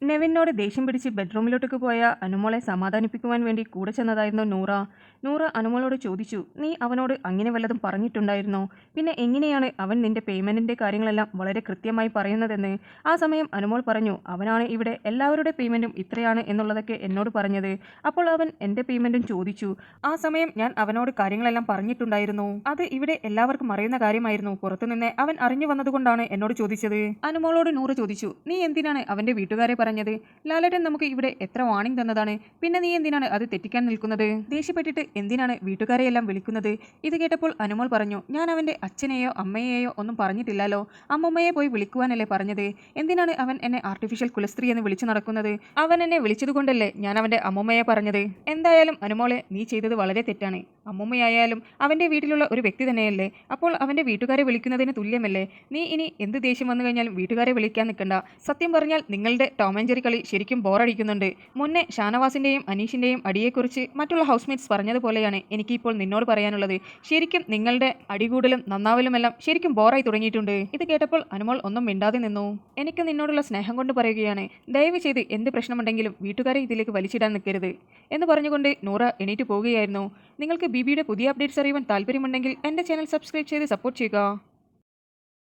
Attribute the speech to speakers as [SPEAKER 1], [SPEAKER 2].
[SPEAKER 1] നെവിനോട് ദേഷ്യം പിടിച്ച് ബെഡ്റൂമിലോട്ടേക്ക് പോയ അനുമോളെ സമാധാനിപ്പിക്കുവാൻ വേണ്ടി കൂടെ ചെന്നതായിരുന്നു നൂറ. നൂറ അനുമോളോട് ചോദിച്ചു, നീ അവനോട് അങ്ങനെ വല്ലതും പറഞ്ഞിട്ടുണ്ടായിരുന്നോ? പിന്നെ എങ്ങനെയാണ് അവൻ നിന്റെ പേയ്മെന്റിന്റെ കാര്യങ്ങളെല്ലാം വളരെ കൃത്യമായി പറയുന്നതെന്ന്? ആ സമയം അനുമോൾ പറഞ്ഞു, അവനാണ് ഇവിടെ എല്ലാവരുടെ പേയ്മെന്റും ഇത്രയാണ് എന്നുള്ളതൊക്കെ എന്നോട് പറഞ്ഞത്. അപ്പോൾ അവൻ എന്റെ പേയ്മെന്റും ചോദിച്ചു. ആ സമയം ഞാൻ അവനോട് കാര്യങ്ങളെല്ലാം പറഞ്ഞിട്ടുണ്ടായിരുന്നു. അത് ഇവിടെ എല്ലാവർക്കും അറിയുന്ന കാര്യമായിരുന്നു. പുറത്തുനിന്ന് അവൻ അറിഞ്ഞു വന്നതുകൊണ്ടാണ് എന്നോട് ചോദിച്ചത്. അനുമോളോട് നൂറ് ചോദിച്ചു, നീ എന്തിനാണ് അവന്റെ വീട്ടുകാരെ പറഞ്ഞത്? ലാലേട്ടൻ നമുക്ക് ഇവിടെ എത്ര വാണിംഗ് തന്നതാണ്, പിന്നെ നീ എന്തിനാണ് അത് തെറ്റിക്കാൻ നിൽക്കുന്നത്? ദേഷ്യപ്പെട്ടിട്ട് എന്തിനാണ് വീട്ടുകാരെയെല്ലാം വിളിക്കുന്നത്? ഇത് കേട്ടപ്പോൾ അനുമോൾ പറഞ്ഞു, ഞാൻ അവന്റെ അച്ഛനെയോ അമ്മയെയോ ഒന്നും പറഞ്ഞിട്ടില്ലല്ലോ. അമ്മമ്മയെ പോയി വിളിക്കുവാനല്ലേ പറഞ്ഞത്. എന്തിനാണ് അവൻ എന്നെ ആർട്ടിഫിഷ്യൽ കുലസ്ത്രീ എന്ന് വിളിച്ചു നടക്കുന്നത്? അവൻ എന്നെ വിളിച്ചതുകൊണ്ടല്ലേ ഞാൻ അവന്റെ അമ്മമ്മയെ പറഞ്ഞത്. എന്തായാലും അനുമോളെ, നീ ചെയ്തത് വളരെ തെറ്റാണ്. അമ്മമ്മയായാലും അവന്റെ വീട്ടിലുള്ള ഒരു വ്യക്തി തന്നെയല്ലേ. അപ്പോൾ അവന്റെ വീട്ടുകാരെ വിളിക്കുന്നതിന് തുല്യമല്ലേ. നീ ഇനി എന്ത് ദേഷ്യം വന്നു കഴിഞ്ഞാലും വീട്ടുകാരെ വിളിക്കാൻ നിൽക്കണ്ട. സത്യം പറഞ്ഞാൽ നിങ്ങളുടെ ടോം ആൻഡ് ജെറി കളി ശരിക്കും ബോറടിക്കുന്നുണ്ട്. മുന്നേ ഷാനവാസിന്റെയും അനീഷിന്റെയും അടിയെക്കുറിച്ച് മറ്റുള്ള ഹൗസ്മേറ്റ്സ് പറഞ്ഞതുപോലെയാണ് എനിക്ക് ഇപ്പോൾ നിന്നോട് പറയാനുള്ളത്. ശരിക്കും നിങ്ങളുടെ അടികൂടലും നന്നാവലുമെല്ലാം ശരിക്കും ബോറായി തുടങ്ങിയിട്ടുണ്ട്. ഇത് കേട്ടപ്പോൾ അനുമോൾ ഒന്നും മിണ്ടാതെ നിന്നു. എനിക്ക് നിന്നോടുള്ള സ്നേഹം കൊണ്ട് പറയുകയാണ്, ദയവ് ചെയ്ത് എന്ത് പ്രശ്നമുണ്ടെങ്കിലും വീട്ടുകാരെ ഇതിലേക്ക് വലിച്ചിടാൻ നിൽക്കരുത് എന്ന് പറഞ്ഞുകൊണ്ട് നൂറ എണീറ്റ് പോവുകയായിരുന്നു. നിങ്ങൾക്ക് ബിബിയുടെ പുതിയ അപ്ഡേറ്റ്സ് അറിയുവാൻ താല്പര്യമുണ്ടെങ്കിൽ എൻ്റെ ചാനൽ സബ്സ്ക്രൈബ് ചെയ്ത് സപ്പോർട്ട് ചെയ്യുക.